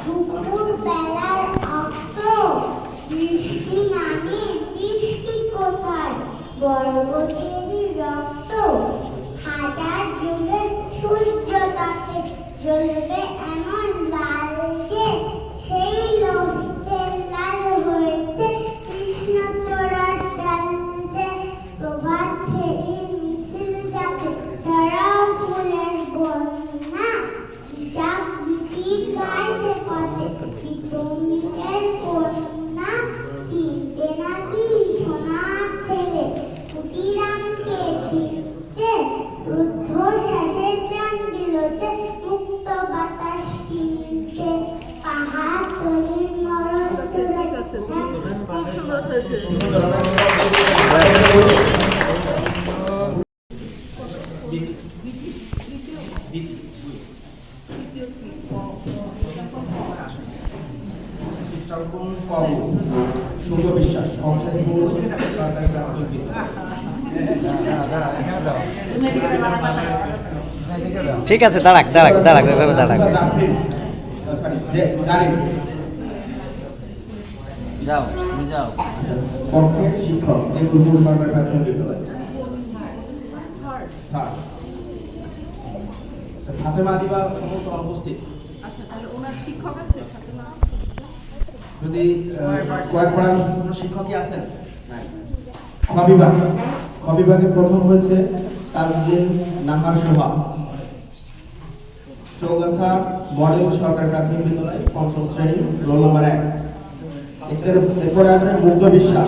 দুপুর বেলার অক্ত বৃষ্টি নামে বৃষ্টি কোথায় বরবতেরই রক্ত হাজার যুগের সূর্য তাকে জ্বলবে এমন লাল যে সেই লোহিতে লাল হয়েছে কৃষ্ণচূড়ার ডাল যে প্রভাত ফেরির মিছিল যাবে ছড়াও ফুলের বন্যা হিসাব গীতি গাইতে পথে কি তুমির কন্যা চিনতে নাকি সোনার ছেলে কুটিরামকে চিনতে রুদ্ধ শ্বাসের প্রাণ দিলতে মুক্ত বাতাস কিনতে পাহাড় তলির মরণ খুব সুন্দর হয়েছে। ঠিক আছে, দাঁড়াক দাঁড়াক দাঁড়াক ওইভাবে দাঁড়াক। যাও তুমি যাও। শিক্ষক সরকার প্রাথমিক বিদ্যালয় ফাতেমা দিবা সমস্ত অনুপস্থিত। আচ্ছা, তাহলে ওনার শিক্ষক আছে ফাতেমা? যদি কয়েক পড়ার কোনো শিক্ষকই আছেন? কবিভাগে প্রথম হয়েছে তাজউদ্দিন নাহার শোভা, চৌগাছা মডেল সরকারি প্রাথমিক বিদ্যালয়, পঞ্চম শ্রেণী, রোল নম্বর 1। এরপরে আসবেন মুগ্ধ বিশ্বাস।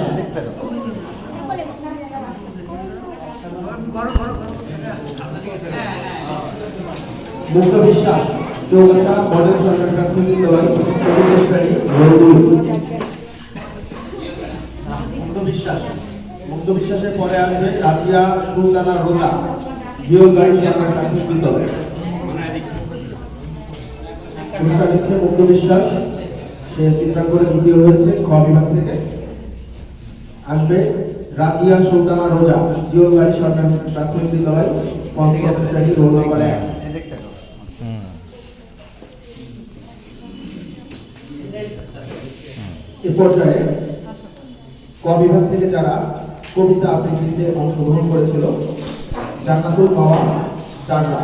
মুগ্ধ বিশ্বাস, চৌগাছা মডেল সরকারি প্রাথমিক বিদ্যালয়, চতুর্থ শ্রেণী, রোল 2। মুগ্ধ বিশ্বাসের পরে আসবে রাজিয়া সুলতানা রোজা, জিওলবাড়ি সরকারি প্রাথমিক বিদ্যালয়। পুরস্কার দিচ্ছে মুগ্ধ বিশ্বাস, সে চিত্রাঙ্কনে দ্বিতীয় হয়েছে খ বিভাগ থেকে। আসবে রাজিয়া সুলতানা রোজা, জিওলবাড়ি সরকারি প্রাথমিক বিদ্যালয়, পঞ্চম শ্রেণী, রোল নম্বর 1। এ পর্যায়ে ক বিভাগ থেকে যারা কবিতা আবৃত্তিতে অংশগ্রহণ করেছিল, জান্নাতুল মাওয়া চাররা,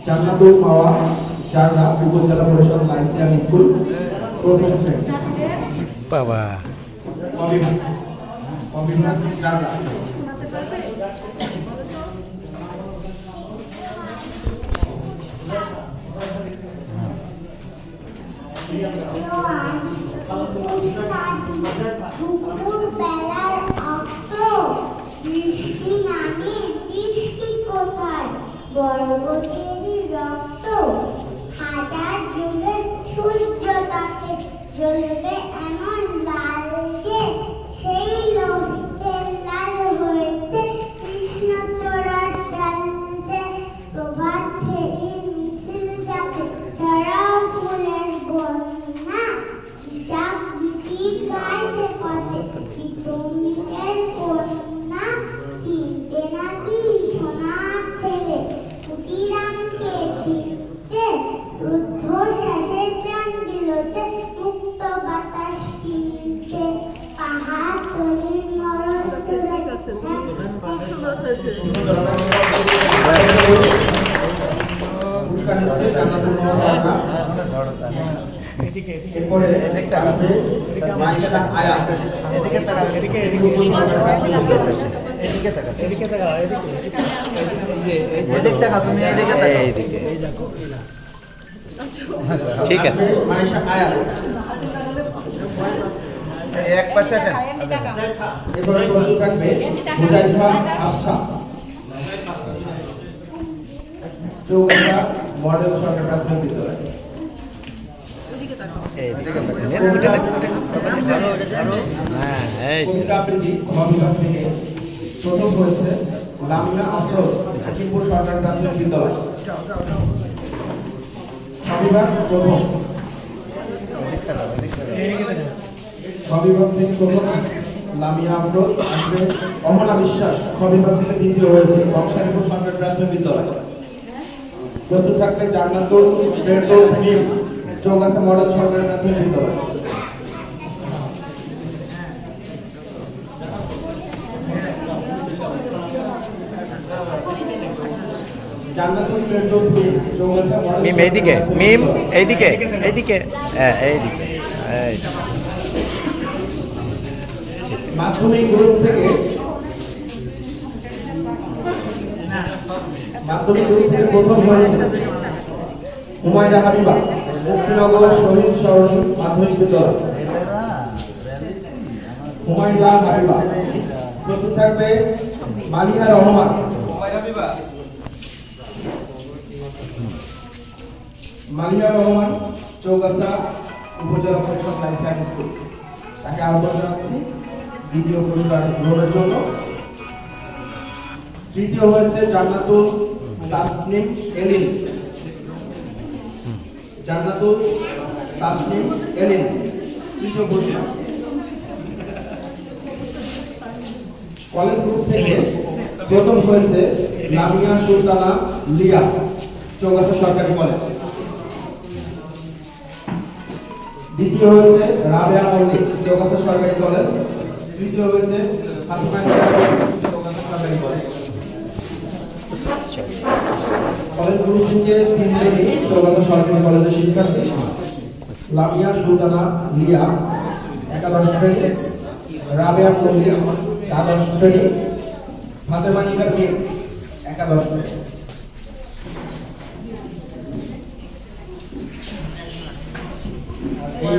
জান্নাতুল মাওয়া চাররা, উপজেলা পরিষদ লাইসিয়াম স্কুল, প্রথম শ্রেণী। বাবা ক বিভাগ চাররা। দুপুর বেলার অক্ত বৃষ্টি নামে বৃষ্টি কোথায় বরবতেরই রক্ত হাজার যুগের সূর্য তাকে জ্বলবে এমন লাল যে সেই লোহিতে লাল হয়েছে কৃষ্ণচূড়ার ডাল যে প্রভাত ফেরির মিছিল যাবে ছড়াও ফুলের বন্যা হিসাব গীতি গাইতে পথে কি তুমির কন্যা চিনতে নাকি সোনার ছেলে কুটিরামকে চিনতে রুদ্ধ শ্বাসের প্রাণ দিলতে মুক্ত বাতাস কিনতে পাহাড় তলির মরণ খুব সুন্দর হয়েছে। পুরস্কার দিচ্ছে জান্নাতুল মাওয়া। এরপরে আসবে মাইশা আয়া। এদিকে তাকাও, এদিকে তাকাও, তুমি এদিকে তাকাও। এইদিকে, ঠিক আছে। মাইশা আয়া এক পাশে আসেন। এরপরে প্রশ্ন থাকবে মুজাহিফা আফসা, চৌগাছা মডেল সরকারি প্রাথমিক বিদ্যালয়। কবিতা আবৃত্তি খ বিভাগ থেকে প্রথম হয়েছে লামিনা আফরোজ, হাকিমপুর সরকারি প্রাথমিক বিদ্যালয়। বিভাগ প্রথম, বিভাগ থেকে প্রথম লামিয়া আফরোজ আসবে। অমলা বিশ্বাস খ বিভাগ থেকে দ্বিতীয় হয়েছে বংশালীপুর সরকারি প্রাথমিক বিদ্যালয়। প্রস্তুত থাকবে জান্নাতুল ফেরদৌস মিম চৌগাছা মডেল সরকারি প্রাথমিক বিদ্যালয়। জান্নাতুল ফেরদৌস মিম চৌগাছা মডেল মিম এইদিকে, মিম এইদিকে, এইদিকে, হ্যাঁ এইদিকে, এই মাধ্যমিক গ্রুপ থেকে প্রথম হয়েছে হুমায়রা হাবিবা মুক্তিনগর শহীদ সরণি মাধ্যমিক বিদ্যালয়। হুমায়রা হাবিবা। প্রস্তুত থাকবে মালিহা রহমান। মালিহা রহমান চৌগাছা উপজেলা পরিষদ হাই স্কুল। তাকে আহ্বান জানাচ্ছি দ্বিতীয় পুরস্কার গ্রহণের জন্য। তৃতীয় হয়েছে জান্নাতুল তাসনিম এলিন। জান্নাতুল তাসনিম এলিন তৃতীয় পুরস্কার। কলেজ গ্রুপ থেকে প্রথম হয়েছে লামিয়া সুলতানা লিয়া চৌগাছা সরকারি কলেজ। দ্বিতীয় হয়েছে রাবেয়া মল্লিক চৌগাছা সরকারি কলেজ। তৃতীয় হয়েছে ফাতিমা চৌগাছা সরকারি কলেজ। কলেজ গ্রুপ থেকে তিনজনই চৌগাছা সরকারি কলেজের শিক্ষার্থী। লামিয়া সুলতানা লিয়া একাদশ শ্রেণী, রাবেয়া মল্লিক দ্বাদশ শ্রেণী, ফাতেমা নিগার মিম একাদশ শ্রেণী। এই